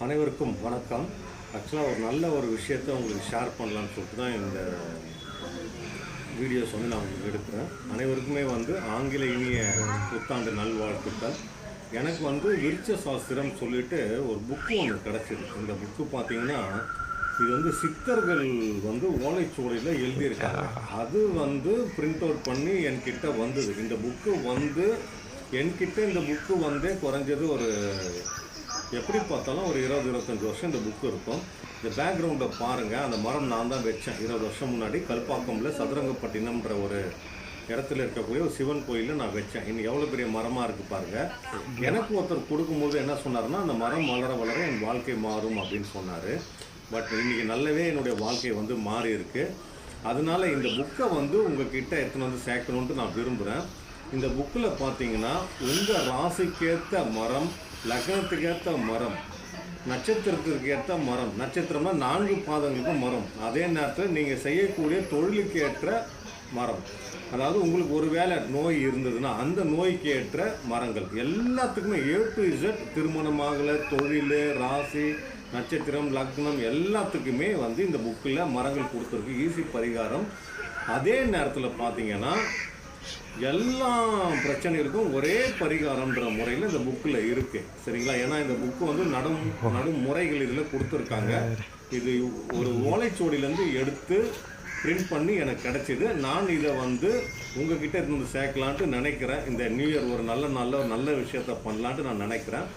அனைவருக்கும் வணக்கம். ஆக்சுவலாக நல்ல ஒரு விஷயத்தை உங்களுக்கு ஷேர் பண்ணலான்னு சொல்லிட்டு தான் இந்த வீடியோஸ் நான் உங்களுக்கு எடுக்கிறேன். அனைவருக்குமே ஆங்கில இனிய புத்தாண்டு நல்வாழ்த்துக்கள். எனக்கு விருட்ச சாஸ்திரம் சொல்லிட்டு ஒரு புக்கு ஒன்று கிடச்சிது. இந்த புக்கு பார்த்தீங்கன்னா இது சித்தர்கள் ஓலைச்சுவடியில் எழுதியிருக்காங்க. அது பிரிண்ட் அவுட் பண்ணி என்கிட்ட வந்தது. இந்த புக்கு என்கிட்ட இந்த புக்கு குறைஞ்சது ஒரு எப்படி பார்த்தாலும் ஒரு 20-25 வருஷம் இந்த புக்கு இருக்கும். இந்த பேக்ரவுண்டை பாருங்கள். அந்த மரம் நான் தான் வச்சேன் 20 வருஷம் முன்னாடி. கல்பாக்கமில் சதுரங்கப்பட்டினம்ன்ற ஒரு இடத்துல இருக்கக்கூடிய ஒரு சிவன் கோயிலில் நான் வச்சேன். இன்னும் எவ்வளோ பெரிய மரமாக இருக்குது பாருங்கள். எனக்கு ஒருத்தர் கொடுக்கும்போது என்ன சொன்னார்னா, அந்த மரம் வளர வளர என் வாழ்க்கை மாறும் அப்படின்னு சொன்னார். பட் இன்றைக்கி நல்லாவே என்னுடைய வாழ்க்கை மாறி இருக்குது. அதனால் இந்த புக்கை உங்ககிட்ட எடுத்துன்னு சேர்க்கணுன்ட்டு நான் விரும்புகிறேன். இந்த புக்கில் பார்த்தீங்கன்னா உங்கள் ராசிக்கேற்ற மரம், லக்னத்துக்கு ஏற்ற மரம், நட்சத்திரத்திற்கு ஏற்ற மரம், நட்சத்திரம்னா 4 பாதங்களுக்கு மரம், அதே நேரத்தில் நீங்கள் செய்யக்கூடிய தொழிலுக்கு ஏற்ற மரம், அதாவது உங்களுக்கு ஒரு வேளை நோய் இருந்ததுன்னா அந்த நோய்க்கு ஏற்ற மரங்கள் எல்லாத்துக்குமே A to Z, திருமணமாகலை, தொழில், ராசி, நட்சத்திரம், லக்னம் எல்லாத்துக்குமே இந்த புக்கில் மரங்கள் கொடுத்துருக்கு. ஈஸி பரிகாரம். அதே நேரத்தில் பார்த்தீங்கன்னா எல்லா பிரச்சனைகளுக்கும் ஒரே பரிகாரம்ன்ற முறையில் இந்த புக்கில் இருக்குது. சரிங்களா? ஏன்னா இந்த புக்கு நடைமுறைகள் இதில் கொடுத்துருக்காங்க. இது ஒரு ஓலைச்சுவடியிலேருந்து எடுத்து பிரிண்ட் பண்ணி எனக்கு கிடச்சிது. நான் இதை உங்ககிட்ட இருந்து சேர்க்கலான்ட்டு நினைக்கிறேன். இந்த நியூ இயர் ஒரு நல்ல விஷயத்தை பண்ணலான்ட்டு நான் நினைக்கிறேன்.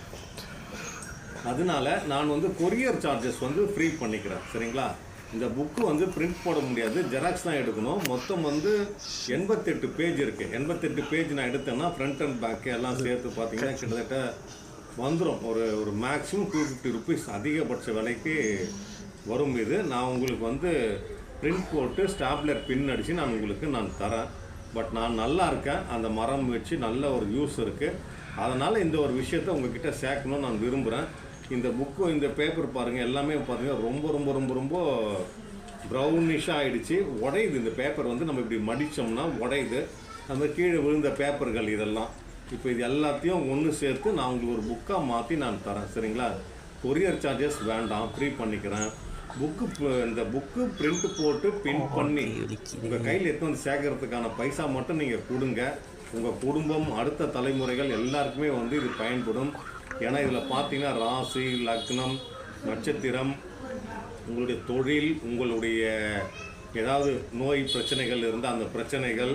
அதனால நான் கொரியர் சார்ஜஸ் ஃப்ரீ பண்ணிக்கிறேன். சரிங்களா? இந்த புக்கு பிரிண்ட் போட முடியாது, ஜெராக்ஸ் தான் எடுக்கணும். மொத்தம் 88 பேஜ் இருக்குது. 88 பேஜ் நான் எடுத்தேன்னா ஃப்ரண்ட் அண்ட் பேக்கு எல்லாம் சேர்த்து பார்த்தீங்கன்னா கிட்டத்தட்ட வந்துடும். ஒரு மேக்ஸிமம் 250 ருபீஸ் அதிகபட்ச விலைக்கு வரும். இது நான் உங்களுக்கு பிரிண்ட் போட்டு ஸ்டாப்லர் பின் அடித்து நான் தரேன். பட் நான் நல்லா இருக்கேன். அந்த மரம் வச்சு நல்ல ஒரு யூஸ் இருக்குது. அதனால் இந்த ஒரு விஷயத்தை உங்ககிட்ட சேர்க்கணும்னு நான் விரும்புகிறேன். இந்த புக்கு, இந்த பேப்பர் பாருங்கள், எல்லாமே பார்த்தீங்கன்னா ரொம்ப ரொம்ப ரொம்ப ரொம்ப ப்ரௌனிஷாக ஆகிடுச்சு. உடையுது. இந்த பேப்பர் நம்ம இப்படி மடித்தோம்னா உடையுது. அந்த கீழே விழுந்த பேப்பர்கள் இதெல்லாம் இப்போ இது எல்லாத்தையும் ஒன்று சேர்த்து நான் உங்களுக்கு ஒரு புக்காக மாற்றி நான் தரேன். சரிங்களா? கொரியர் சார்ஜஸ் வேண்டாம், ஃப்ரீ பண்ணிக்கிறேன். இந்த புக்கு பிரிண்ட் போட்டு பின் பண்ணி உங்கள் கையில் எடுத்து சேர்க்கறதுக்கான பைசா மட்டும் நீங்கள் கொடுங்க. உங்கள் குடும்பம், அடுத்த தலைமுறைகள் எல்லாருக்குமே இது பயன்படும். ஏன்னா இதில் பார்த்தீங்கன்னா ராசி, லக்னம், நட்சத்திரம், உங்களுடைய தொழில், உங்களுடைய ஏதாவது நோய் பிரச்சனைகள் இருந்தால் அந்த பிரச்சனைகள்,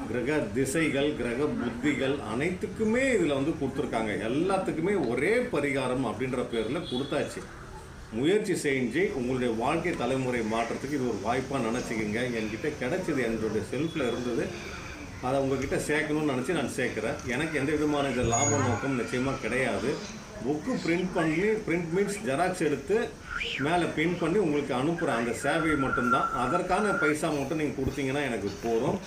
கிரக திசைகள், கிரக புத்திகள் அனைத்துக்குமே இதில் கொடுத்துருக்காங்க. எல்லாத்துக்குமே ஒரே பரிகாரம் அப்படின்ற பேரில் கொடுத்தாச்சு. முயற்சி செஞ்சு உங்களுடைய வாழ்க்கை தலைமுறை மாற்றத்துக்கு இது ஒரு வாய்ப்பாக நினச்சிக்கிங்க. என்கிட்ட கிடைச்சது, என்னுடைய செல்ஃபில் இருந்தது. அதை உங்ககிட்ட சேர்க்கணும்னு நினச்சி நான் சேர்க்குறேன். எனக்கு எந்த விதமான இது லாப நோக்கம் நிச்சயமாக கிடையாது. புக்கு பிரிண்ட் மீன்ஸ் ஜெராக்ஸ் எடுத்து மேலே பின் பண்ணி உங்களுக்கு அனுப்புகிறேன். அந்த சேவை மட்டும்தான். அதற்கான பைசா மட்டும் நீங்கள் கொடுத்தீங்கன்னா எனக்கு போதும்.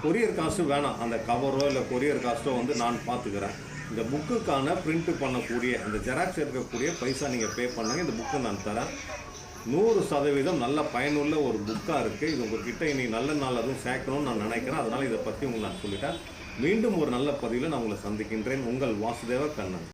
கொரியர் காஸ்ட்டு வேணாம். அந்த கவரோ இல்லை கொரியர் காஸ்ட்டோ நான் பார்த்துக்கிறேன். இந்த புக்குக்கான பிரிண்ட் பண்ணக்கூடிய அந்த ஜெராக்ஸ் எடுக்கக்கூடிய பைசா நீங்கள் பே பண்ணுங்க. இந்த புக்கு நான் தரேன். 100% நல்ல பயனுள்ள ஒரு புக்காக இருக்குது. இது உங்கள்கிட்ட இனி நல்ல நாள் அதுவும் சேர்க்கணும்னு நான் நினைக்கிறேன். அதனால் இதை பற்றி உங்களுக்கு நான் சொல்லிட்டேன். மீண்டும் ஒரு நல்ல பதிவில் நான் உங்களை சந்திக்கின்றேன். உங்கள் வாசுதேவ கண்ணன்.